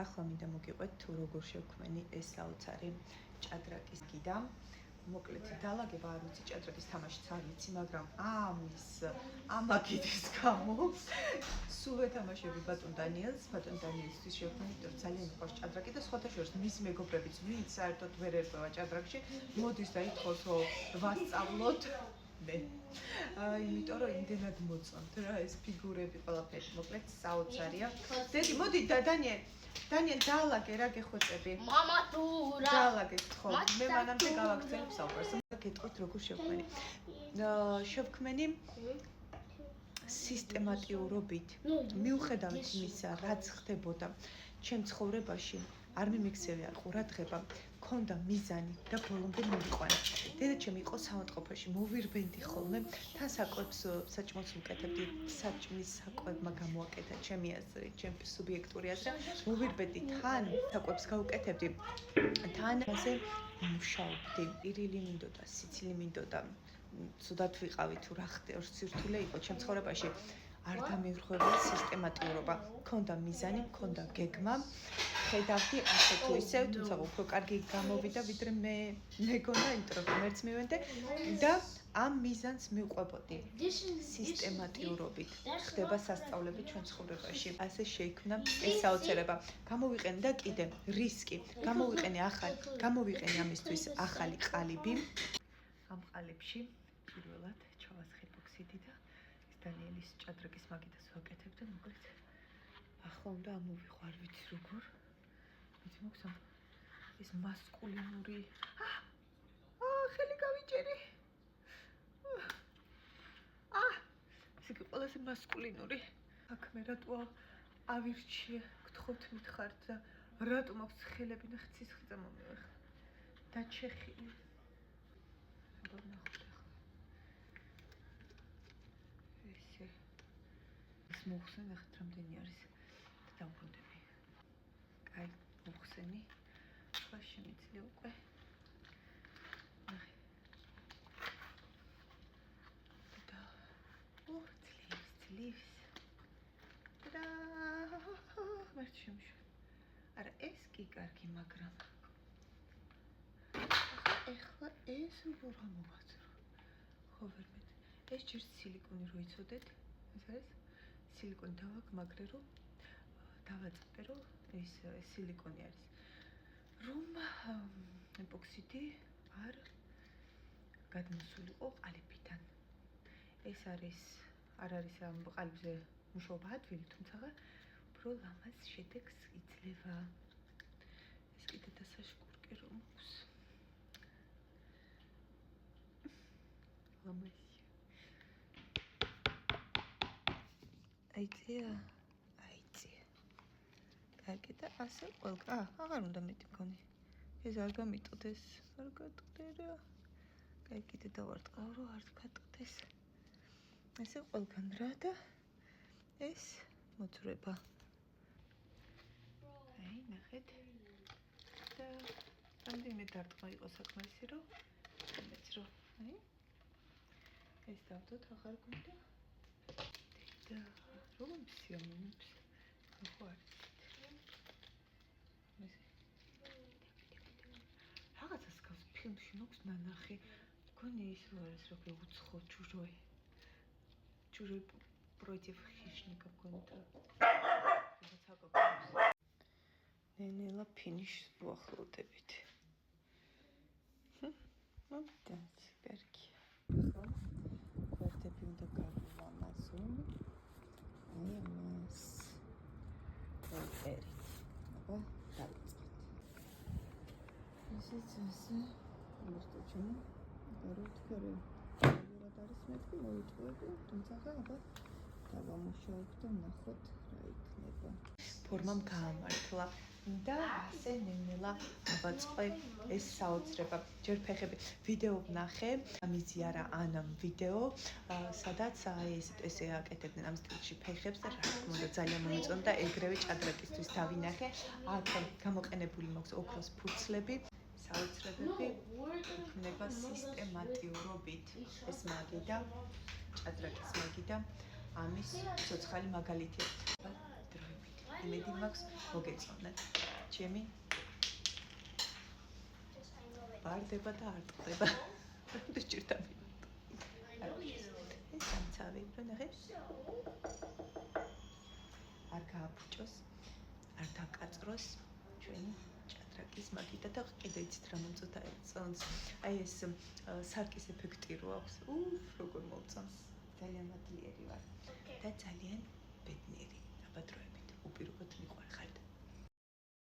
ახლა მინდა მოგიყვეთ თუ როგორ შევქმენი ეს საოცარი ჭადრაკის გიდა. მოკლედ დალაგება არ ვიცი, ჭადრაკის თამაშიც არ ვიცი, მაგრამ ამაგიდის გამო სულ ეთამაშები ბატონ დანიელისთვის შევქმნი, იმიტომ ძალიან მიყვარს ჭადრაკი და სხვათა შორის მისი მეგობრებიც ვინც საერთოდ ვერ ერკვევა ჭადრაკში, მოდის და ითხოვს რომ ვასწავლოთ. იმიტომ რომ იმდენად მოწონთ რა ეს ფიგურები ყველაფერი, მოკლედ საოცარია. დედი, მოდი დანიელ დაალაგე რა გეხვეწები. მამა თურა. დაალაგე ხო. მე მანამდე გავაქცევ საუბარს. გეტყვით როგორ შევქმენი. შევქმენი სისტემატიურობით. მიუხედავად იმისა, რაც ხდებოდა ჩემ ცხოვრებაში, არ მიმიქცევია ყურადღება, მქონდა მიზანი და ბოლომდე მივიყვანა. დედაჩემი იყო საავადმყოფოში, მოვირბენდი ხოლმე, თან საკვებს საჭმელს ვუკეთებდი, საჭმლის საკვებმა გამოაკეთა ჩემი აზრი, ჩემი სუბიექტური აზრი. მოვირბენდი თან საკვებს გავუკეთებდი, თან ასე მუშაობდი. პირილი მინდოდა, სიცილი მინდოდა, ცუდად ვიყავი თუ რა ხდება, სირთულე იყო ჩემ ცხოვრებაში. არ დამირღვევია სისტემატიურობა, მქონდა მიზანი, მქონდა გეგმა. ხედავდი ასე თუ ისევ, თუმცა უფრო კარგი გამოვიდა, ვიდრე მე მეგონა, იმიტომ რომ მერც მივენდე და ამ მიზანს მივყვებოდი სისტემატიურობით. ხდება სასწავლები ჩვენ ცხოვრებაში. ასე შეიქმნა ეს საოცრება. გამოვიყენე და კიდე რისკი, გამოვიყენე ამისთვის ახალი ყალიბი. ამ ყალიბში პირველად ჩავასხე ბოქსიდი და დანიელის ჭადრაკის მაგიდას ვაკეთებ და მოკლედ ახლა უნდა ამოვიღო, არ ვიცი როგორ. ვიცი მოგსამ ეს მასკულინური ხელი გავიჭერი. ესე იგი ყველაზე მასკულინური საქმე რატო ავირჩიე, გთხოვთ მითხართ და რატო მაქვს ხელები და ცისხლი მომივეხ. დაჩეხილი. როგორ ნახოთ ახლა. ესე ეს მოხსენ ახლა რამდენი არის და დავბრუნდები. კაი, მოხსენი. ახლა შემიძლია უკვე. ნახე. და ძლივს. და ვერც შემიშვა. არა, ეს კი კარგი, მაგრამ ახლა ეს როგორ ამოვაძრო. ხო ვერ მეტი. ეს ჯერ სილიკონი რო იცოდეთ, ეს არის სილიკონი დავაგმაგრე რომ დავაწყე რომ ეს სილიკონი არის. რომ ეპოქსიდი არ გადმოსულიყო ყალიბიდან. ეს არ არის ამ ყალიბზე მუშაობა ადვილი, თუმცა უფრო ლამაზ შედეგს იძლევა. ეს კიდე დასაშკურკე რომ აქვს. ლამაზი. აიწია. კარგი და ასე ყველგან. აღარ უნდა მეტი მქონი. ეს არ გამიტოდეს, არ გატყდა. კაი, კიდე დავარტყავ, რომ არ გატყდეს. ესე ყველგან რა და ეს მოძრება. აი, ნახეთ. და რამდენიმე დარტყმა იყო საკმარისი, რომ მეც რომ, აი. ეს დავდოთ აღარ გვინდა. და რომ სიამოვნებს. ხო არის. რაღაცას გავს ფილმში მოქვს ნანახი. მგონი ის რო არის რო უცხო чужой против хищника გონდა. რაღაცა გავს. ნენელა ფინიშს ვახლოვდებით. მომდანც კარგი. ხო? ვერტები უნდა გავამაზონ. იმას. ერით. აბა, დავიწყოთ. ისიც ასე მოსტოჩენ გარეთქერე როგორად არის მეთქი მოიწვევი, თუმცა აბა დავამუშავებ და ნახოთ რა იქნება. ფორმამ გაამართლა და ასე ნენელა ავაწყე ეს საოცრება. ჯერ ფეხები ვიდეო ვნახე, ამიზი არა ანამ ვიდეო, სადაც ესე აკეთებდნენ ამ სტილში ფეხებს და რა თქმა უნდა ძალიან მომწონდა. ეგრევე ჭადრაკისთვის დავინახე. აქ გამოყენებული მაქვს ოქროს ფურცლები. საოცრებები იქნება სისტემატიურობით. ეს მაგიდა, ჭადრაკის მაგიდა, ამის ცოცხალი მაგალითია. დროებით. იმედი მაქვს მოგეწონათ. ჩემი ბარდება და არ ტყდება. და ჭირდა ეს სამცავი, რო ნახეთ. არ გააფუჭოს, არ დაკაწროს ჩვენი ჭადრაკის მაგიდა და კიდე იცით რა მომწონთ აი ეს სარკის ეფექტი რო აქვს. როგორ მომწონს. ძალიან მადლიერი ვარ და ძალიან ბედნიერი. აბა დროებით უპირობოდ მიყვარხართ.